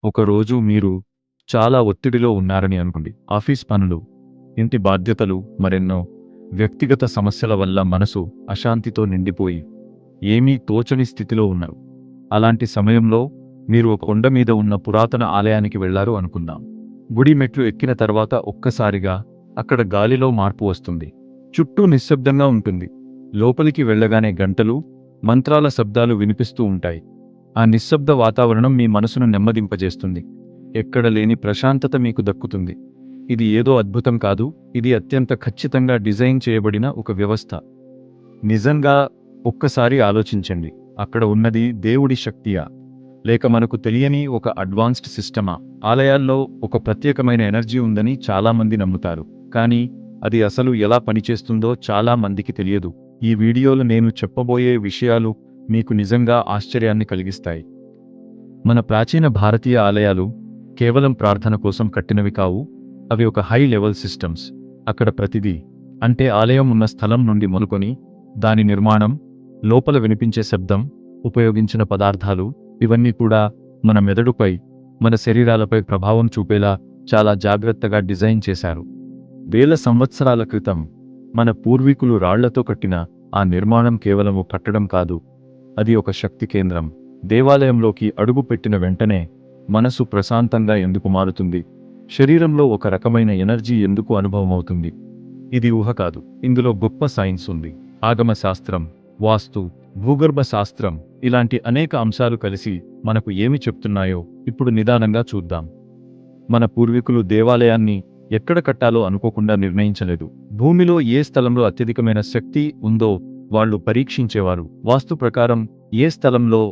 ఒకరోజు మీరు చాలా ఒత్తిడిలో ఉన్నారని అనుకోండి. ఆఫీస్ పనులు, ఇంటి బాధ్యతలు, మరెన్నో వ్యక్తిగత సమస్యల వల్ల మనసు అశాంతితో నిండిపోయి ఏమీ తోచని స్థితిలో ఉన్నారు. అలాంటి సమయంలో మీరు ఒక కొండ మీద ఉన్న పురాతన ఆలయానికి వెళ్లారు అనుకుందాం. గుడి మెట్లు ఎక్కిన తర్వాత ఒక్కసారిగా అక్కడ గాలిలో మార్పు వస్తుంది. చుట్టూ నిశ్శబ్దంగా ఉంటుంది. లోపలికి వెళ్ళగానే గంటలు, మంత్రాల శబ్దాలు వినిపిస్తూ ఉంటాయి. ఆ నిశ్శబ్ద వాతావరణం మీ మనసును నెమ్మదింపజేస్తుంది. ఎక్కడ లేని ప్రశాంతత మీకు దక్కుతుంది. ఇది ఏదో అద్భుతం కాదు, ఇది అత్యంత ఖచ్చితంగా డిజైన్ చేయబడిన ఒక వ్యవస్థ. నిజంగా ఒక్కసారి ఆలోచించండి. అక్కడ ఉన్నది దేవుడి శక్తియా, లేక మనకు తెలియని ఒక అడ్వాన్స్డ్ సిస్టమా? ఆలయాల్లో ఒక ప్రత్యేకమైన ఎనర్జీ ఉందని చాలామంది నమ్ముతారు, కానీ అది అసలు ఎలా పనిచేస్తుందో చాలా మందికి తెలియదు. ఈ వీడియోలో నేను చెప్పబోయే విషయాలు మీకు నిజంగా ఆశ్చర్యాన్ని కలిగిస్తాయి. మన ప్రాచీన భారతీయ ఆలయాలు కేవలం ప్రార్థన కోసం కట్టినవి కావు. అవి ఒక హై లెవెల్ సిస్టమ్స్. అక్కడ ప్రతిదీ, అంటే ఆలయం ఉన్న స్థలం నుండి మొదలుకొని దాని నిర్మాణం, లోపల వినిపించే శబ్దం, ఉపయోగించిన పదార్థాలు, ఇవన్నీ కూడా మన మెదడుపై, మన శరీరాలపై ప్రభావం చూపేలా చాలా జాగ్రత్తగా డిజైన్ చేశారు. వేల సంవత్సరాల క్రితం మన పూర్వీకులు రాళ్లతో కట్టిన ఆ నిర్మాణం కేవలం ఒక కట్టడం కాదు, అది ఒక శక్తి కేంద్రం. దేవాలయంలోకి అడుగు పెట్టిన వెంటనే మనసు ప్రశాంతంగా ఎందుకు మారుతుంది? శరీరంలో ఒక రకమైన ఎనర్జీ ఎందుకు అనుభవమవుతుంది? ఇది ఊహ కాదు, ఇందులో గొప్ప సైన్స్ ఉంది. ఆగమ శాస్త్రం, వాస్తు, భూగర్భ శాస్త్రం, ఇలాంటి అనేక అంశాలు కలిసి మనకు ఏమి చెప్తున్నాయో ఇప్పుడు నిదానంగా చూద్దాం. మన పూర్వీకులు దేవాలయాన్ని ఎక్కడ కట్టాలో అనుకోకుండా నిర్ణయించలేదు. భూమిలో ఏ స్థలంలో అత్యధికమైన శక్తి ఉందో వాళ్ళు పరీక్షించేవారు. వాస్తు ప్రకారం ఏ స్థలంలో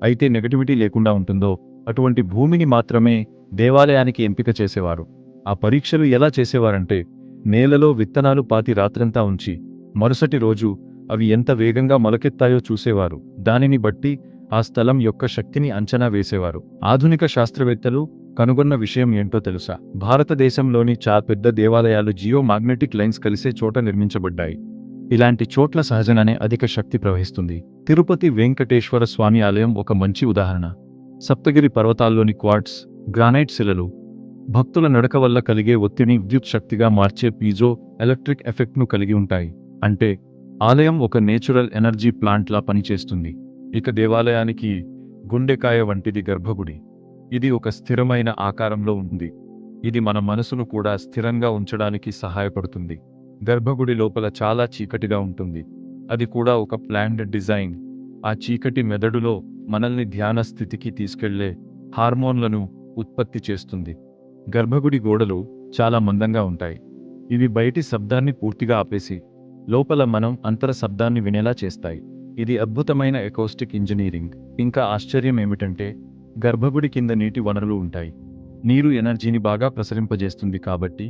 అయితే నెగటివిటీ లేకుండా ఉంటుందో అటువంటి భూమిని మాత్రమే దేవాలయానికి ఎంపిక చేసేవారు. ఆ పరీక్షలు ఎలా చేసేవారంటే, నేలలో విత్తనాలు పాతి రాత్రంతా ఉంచి మరుసటి రోజు అవి ఎంత వేగంగా మొలకెత్తాయో చూసేవారు. దానిని బట్టి ఆ స్థలం యొక్క శక్తిని అంచనా వేసేవారు. ఆధునిక శాస్త్రవేత్తలు కనుగొన్న విషయం ఏంటో తెలుసా? భారతదేశంలోని చాలా పెద్ద దేవాలయాలు జియో మాగ్నెటిక్ లైన్స్ కలిసే చోట నిర్మించబడ్డాయి. ఇలాంటి చోట్ల సహజంగానే అధిక శక్తి ప్రవహిస్తుంది. తిరుపతి వెంకటేశ్వర స్వామి ఆలయం ఒక మంచి ఉదాహరణ. సప్తగిరి పర్వతాల్లోని క్వార్ట్స్, గ్రానైట్ శిలలు భక్తుల నడక వల్ల కలిగే ఒత్తిడిని విద్యుత్ శక్తిగా మార్చే పీజో ఎలక్ట్రిక్ ఎఫెక్ట్ను కలిగి ఉంటాయి. అంటే ఆలయం ఒక నేచురల్ ఎనర్జీ ప్లాంట్లా పనిచేస్తుంది. ఇక దేవాలయానికి గుండెకాయ వంటిది గర్భగుడి. ఇది ఒక స్థిరమైన ఆకారంలో ఉంది. ఇది మన మనసును కూడా స్థిరంగా ఉంచడానికి సహాయపడుతుంది. గర్భగుడి లోపల చాలా చీకటిగా ఉంటుంది. అది కూడా ఒక ప్లాన్డ్ డిజైన్. ఆ చీకటి మెదడులో మనల్ని ధ్యాన స్థితికి తీసుకెళ్లే హార్మోన్లను ఉత్పత్తి చేస్తుంది. గర్భగుడి గోడలు చాలా మందంగా ఉంటాయి. ఇవి బయటి శబ్దాన్ని పూర్తిగా ఆపేసి లోపల మనం అంతర శబ్దాన్ని వినేలా చేస్తాయి. ఇది అద్భుతమైన ఎకోస్టిక్ ఇంజనీరింగ్. ఇంకా ఆశ్చర్యం ఏమిటంటే, గర్భగుడి కింద నీటి వనరులు ఉంటాయి. నీరు ఎనర్జీని బాగా ప్రసరింపజేస్తుంది కాబట్టి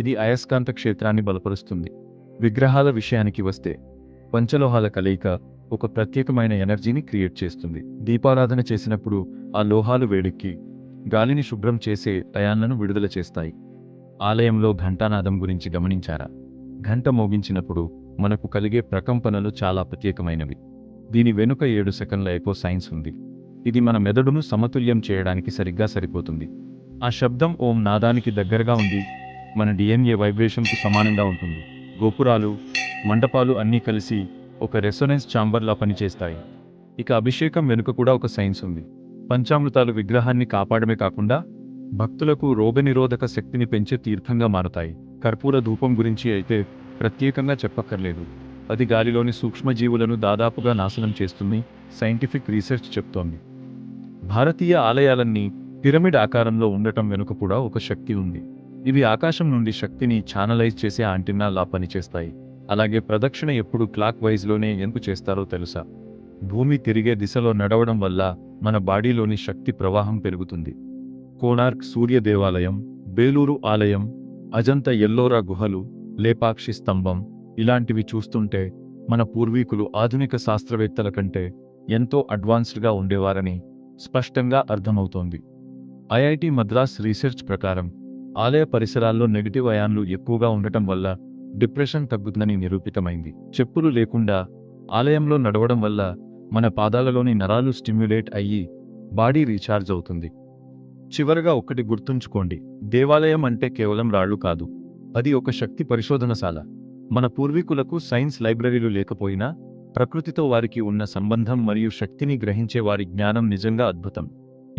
ఇది అయస్కాంత క్షేత్రాన్ని బలపరుస్తుంది. విగ్రహాల విషయానికి వస్తే, పంచలోహాల కలయిక ఒక ప్రత్యేకమైన ఎనర్జీని క్రియేట్ చేస్తుంది. దీపారాధన చేసినప్పుడు ఆ లోహాలు వేడెక్కి గాలిని శుభ్రం చేసే అయాన్లను విడుదల చేస్తాయి. ఆలయంలో ఘంటానాదం గురించి గమనించారా? ఘంట మోగించినప్పుడు మనకు కలిగే ప్రకంపనలు చాలా ప్రత్యేకమైనవి. దీని వెనుక 7 సెకన్ల ఎకో సైన్స్ ఉంది. ఇది మన మెదడును సమతుల్యం చేయడానికి సరిగ్గా సరిపోతుంది. ఆ శబ్దం ఓం నాదానికి దగ్గరగా ఉంది, మన డిఎన్ఏ వైబ్రేషన్కు సమానంగా ఉంటుంది. గోపురాలు, మండపాలు అన్నీ కలిసి ఒక రెసొనెన్స్ ఛాంబర్లా పనిచేస్తాయి. ఇక అభిషేకం వెనుక కూడా ఒక సైన్స్ ఉంది. పంచామృతాలు విగ్రహాన్ని కాపాడమే కాకుండా భక్తులకు రోగనిరోధక శక్తిని పెంచే తీర్థంగా మారతాయి. కర్పూర ధూపం గురించి అయితే ప్రత్యేకంగా చెప్పక్కర్లేదు. అది గాలిలోని సూక్ష్మజీవులను దాదాపుగా నాశనం చేస్తుంది, సైంటిఫిక్ రీసెర్చ్ చెప్తోంది. భారతీయ ఆలయాలన్నీ పిరమిడ్ ఆకారంలో ఉండటం వెనుక కూడా ఒక శక్తి ఉంది. ఇవి ఆకాశం నుండి శక్తిని ఛానలైజ్ చేసే యాంటెన్నాలా పనిచేస్తాయి. అలాగే ప్రదక్షిణ ఎప్పుడు క్లాక్ వైజ్లోనే ఎందుకు చేస్తారో తెలుసా? భూమి తిరిగే దిశలో నడవడం వల్ల మన బాడీలోని శక్తి ప్రవాహం పెరుగుతుంది. కోణార్క్ సూర్య దేవాలయం, బేలూరు ఆలయం, అజంతా ఎల్లోరా గుహలు, లేపాక్షి స్తంభం, ఇలాంటివి చూస్తుంటే మన పూర్వీకులు ఆధునిక శాస్త్రవేత్తల కంటే ఎంతో అడ్వాన్స్డ్గా ఉండేవారని స్పష్టంగా అర్థమవుతోంది. ఐఐటి మద్రాస్ రీసెర్చ్ ప్రకారం ఆలయ పరిసరాల్లో నెగిటివ్ అయాన్లు ఎక్కువగా ఉండటం వల్ల డిప్రెషన్ తగ్గుతుందని నిరూపితమైంది. చెప్పులు లేకుండా ఆలయంలో నడవడం వల్ల మన పాదాలలోని నరాలు స్టిమ్యులేట్ అయ్యి బాడీ రీఛార్జ్ అవుతుంది. చివరగా ఒక్కటి గుర్తుంచుకోండి, దేవాలయం అంటే కేవలం రాళ్ళు కాదు, అది ఒక శక్తి పరిశోధనశాల. మన పూర్వీకులకు సైన్స్ లైబ్రరీలు లేకపోయినా ప్రకృతితో వారికి ఉన్న సంబంధం మరియు శక్తిని గ్రహించే వారి జ్ఞానం నిజంగా అద్భుతం.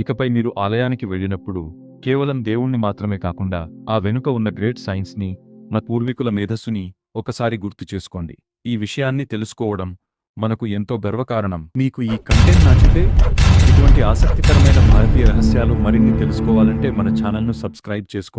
ఇకపై మీరు ఆలయానికి వెళ్ళినప్పుడు కేవలం దేవుణ్ణి మాత్రమే కాకుండా ఆ వెనుక ఉన్న గ్రేట్ సైన్స్ని, మన పూర్వీకుల మేధస్సుని ఒకసారి గుర్తు చేసుకోండి. ఈ విషయాన్ని తెలుసుకోవడం మనకు ఎంతో గర్వకారణం. మీకు ఈ కంటెంట్ నచ్చితే ఇటువంటి ఆసక్తికరమైన భారతీయ రహస్యాలు మరిన్ని తెలుసుకోవాలంటే మన ఛానల్ను సబ్స్క్రైబ్ చేసుకోండి.